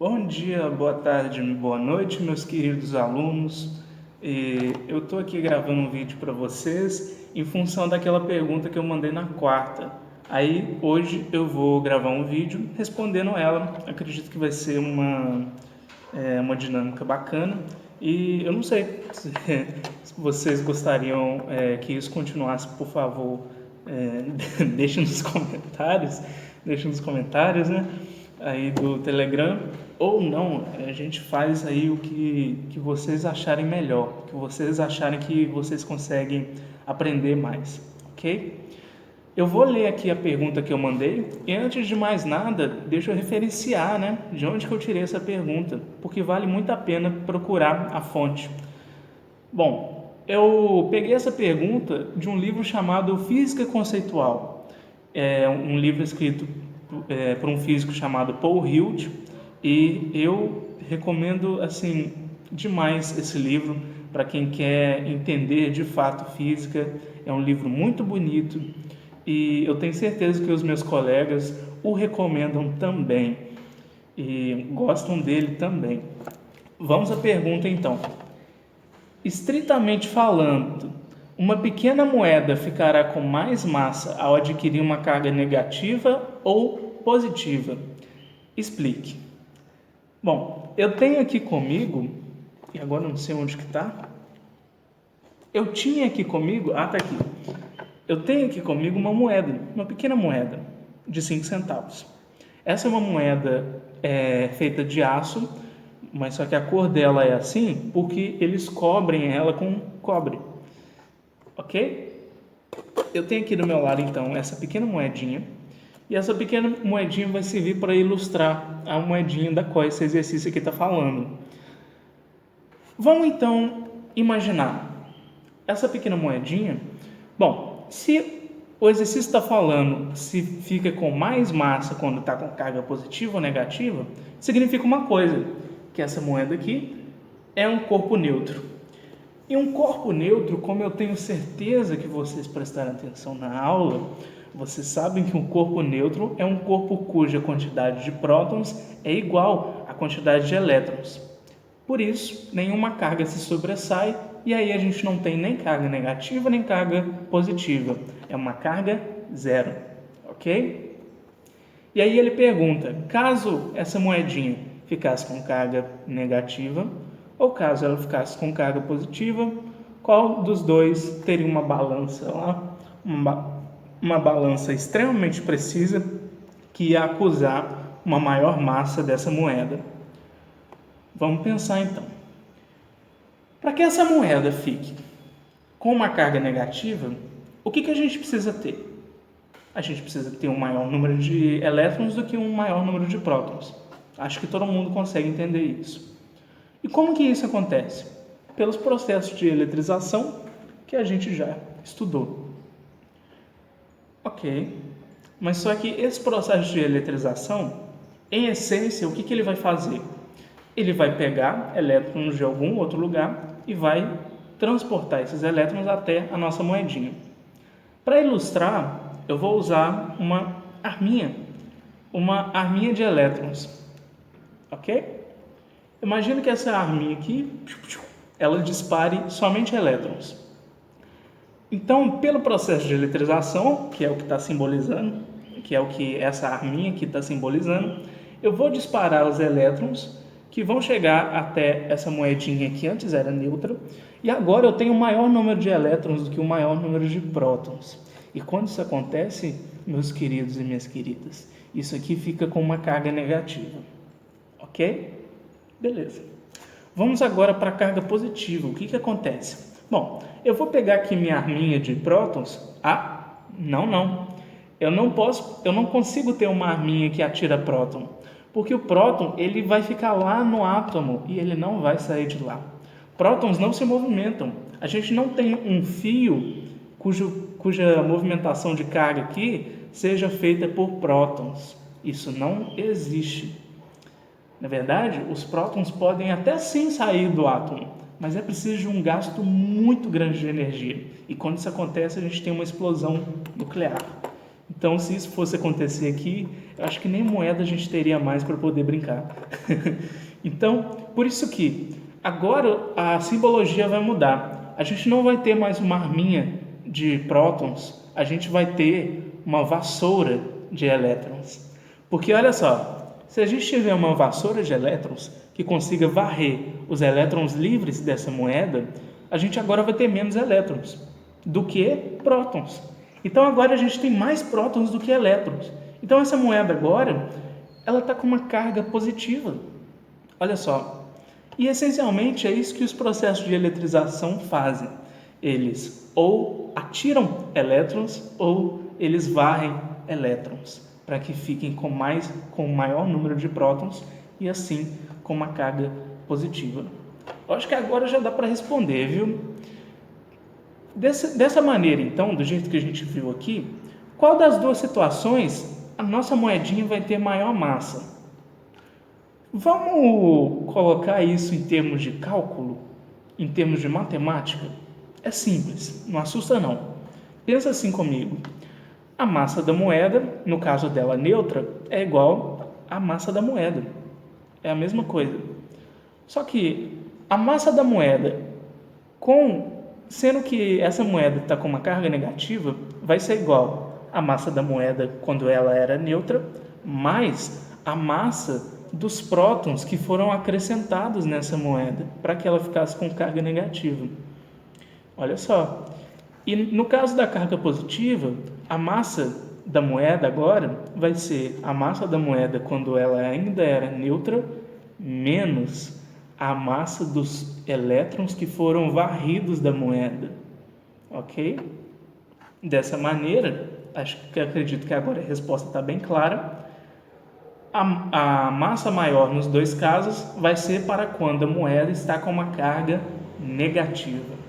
Bom dia, boa tarde, boa noite, meus queridos alunos. Eu estou aqui gravando um vídeo para vocês em função daquela pergunta que eu mandei na quarta. Aí hoje eu vou gravar um vídeo respondendo ela. Acredito que vai ser uma dinâmica bacana. E eu não sei se vocês gostariam que isso continuasse, por favor, deixem nos comentários, né? Aí do Telegram, ou não, a gente faz aí o que vocês acharem melhor, que vocês acharem que vocês conseguem aprender mais, ok? Eu vou ler aqui a pergunta que eu mandei e antes de mais nada, deixa eu referenciar, né, de onde que eu tirei essa pergunta, porque vale muito a pena procurar a fonte. Bom, eu peguei essa pergunta de um livro chamado Física Conceitual. É um livro escrito por um físico chamado Paul Hilt, e eu recomendo assim demais esse livro para quem quer entender de fato física. É um livro muito bonito e eu tenho certeza que os meus colegas o recomendam também e gostam dele também. Vamos à pergunta então. Estritamente falando, uma pequena moeda ficará com mais massa ao adquirir uma carga negativa ou positiva? Explique. Bom, eu tenho aqui comigo, e agora não sei onde que está. Eu tinha aqui comigo, tá aqui. Eu tenho aqui comigo uma moeda, uma pequena moeda de 5 centavos. Essa é uma moeda feita de aço, mas só que a cor dela é assim porque eles cobrem ela com cobre. Ok? Eu tenho aqui do meu lado, então, essa pequena moedinha. E essa pequena moedinha vai servir para ilustrar a moedinha da qual esse exercício aqui está falando. Vamos, então, imaginar essa pequena moedinha. Bom, se o exercício está falando se fica com mais massa quando está com carga positiva ou negativa, significa uma coisa, que essa moeda aqui é um corpo neutro. E um corpo neutro, como eu tenho certeza que vocês prestaram atenção na aula, vocês sabem que um corpo neutro é um corpo cuja quantidade de prótons é igual à quantidade de elétrons. Por isso, nenhuma carga se sobressai e aí a gente não tem nem carga negativa nem carga positiva. É uma carga zero, ok? E aí ele pergunta, caso essa moedinha ficasse com carga negativa ou caso ela ficasse com carga positiva, qual dos dois teria uma balança lá, uma balança extremamente precisa que ia acusar uma maior massa dessa moeda? Vamos pensar então. Para que essa moeda fique com uma carga negativa, o que a gente precisa ter? A gente precisa ter um maior número de elétrons do que um maior número de prótons. Acho que todo mundo consegue entender isso. E como que isso acontece? Pelos processos de eletrização que a gente já estudou. Ok, mas só que esse processo de eletrização, em essência, o que ele vai fazer? Ele vai pegar elétrons de algum outro lugar e vai transportar esses elétrons até a nossa moedinha. Para ilustrar, eu vou usar uma arminha de elétrons, ok? Imagina que essa arminha aqui, ela dispare somente elétrons. Então, pelo processo de eletrização, que é o que está simbolizando, que é o que essa arminha aqui está simbolizando, eu vou disparar os elétrons que vão chegar até essa moedinha que antes era neutra, e agora eu tenho um maior número de elétrons do que o maior número de prótons. E quando isso acontece, meus queridos e minhas queridas, isso aqui fica com uma carga negativa, ok? Beleza. Vamos agora para a carga positiva. O que acontece? Bom, eu vou pegar aqui minha arminha de prótons. Não. Eu não consigo ter uma arminha que atira próton, porque o próton ele vai ficar lá no átomo e ele não vai sair de lá. Prótons não se movimentam. A gente não tem um fio cuja movimentação de carga aqui seja feita por prótons. Isso não existe. Na verdade, os prótons podem até sim sair do átomo, mas é preciso de um gasto muito grande de energia. E quando isso acontece, a gente tem uma explosão nuclear. Então, se isso fosse acontecer aqui, eu acho que nem moeda a gente teria mais para poder brincar. Então, por isso que agora a simbologia vai mudar. A gente não vai ter mais uma arminha de prótons, a gente vai ter uma vassoura de elétrons. Porque olha só, se a gente tiver uma vassoura de elétrons que consiga varrer os elétrons livres dessa moeda, a gente agora vai ter menos elétrons do que prótons. Então agora a gente tem mais prótons do que elétrons. Então essa moeda agora, ela está com uma carga positiva. Olha só. E essencialmente é isso que os processos de eletrização fazem. Eles ou atiram elétrons ou eles varrem elétrons para que fiquem com maior número de prótons e assim com uma carga positiva. Eu acho que agora já dá para responder, viu? Dessa maneira, então, do jeito que a gente viu aqui, qual das duas situações a nossa moedinha vai ter maior massa? Vamos colocar isso em termos de cálculo, em termos de matemática? É simples, não assusta não. Pensa assim comigo. A massa da moeda, no caso dela neutra, é igual à massa da moeda. É a mesma coisa. Só que a massa da moeda, sendo que essa moeda está com uma carga negativa, vai ser igual à massa da moeda quando ela era neutra, mais a massa dos prótons que foram acrescentados nessa moeda, para que ela ficasse com carga negativa. Olha só. E no caso da carga positiva, a massa da moeda agora vai ser a massa da moeda quando ela ainda era neutra, menos a massa dos elétrons que foram varridos da moeda. Ok? Dessa maneira, acredito que agora a resposta está bem clara. A massa maior nos dois casos vai ser para quando a moeda está com uma carga negativa.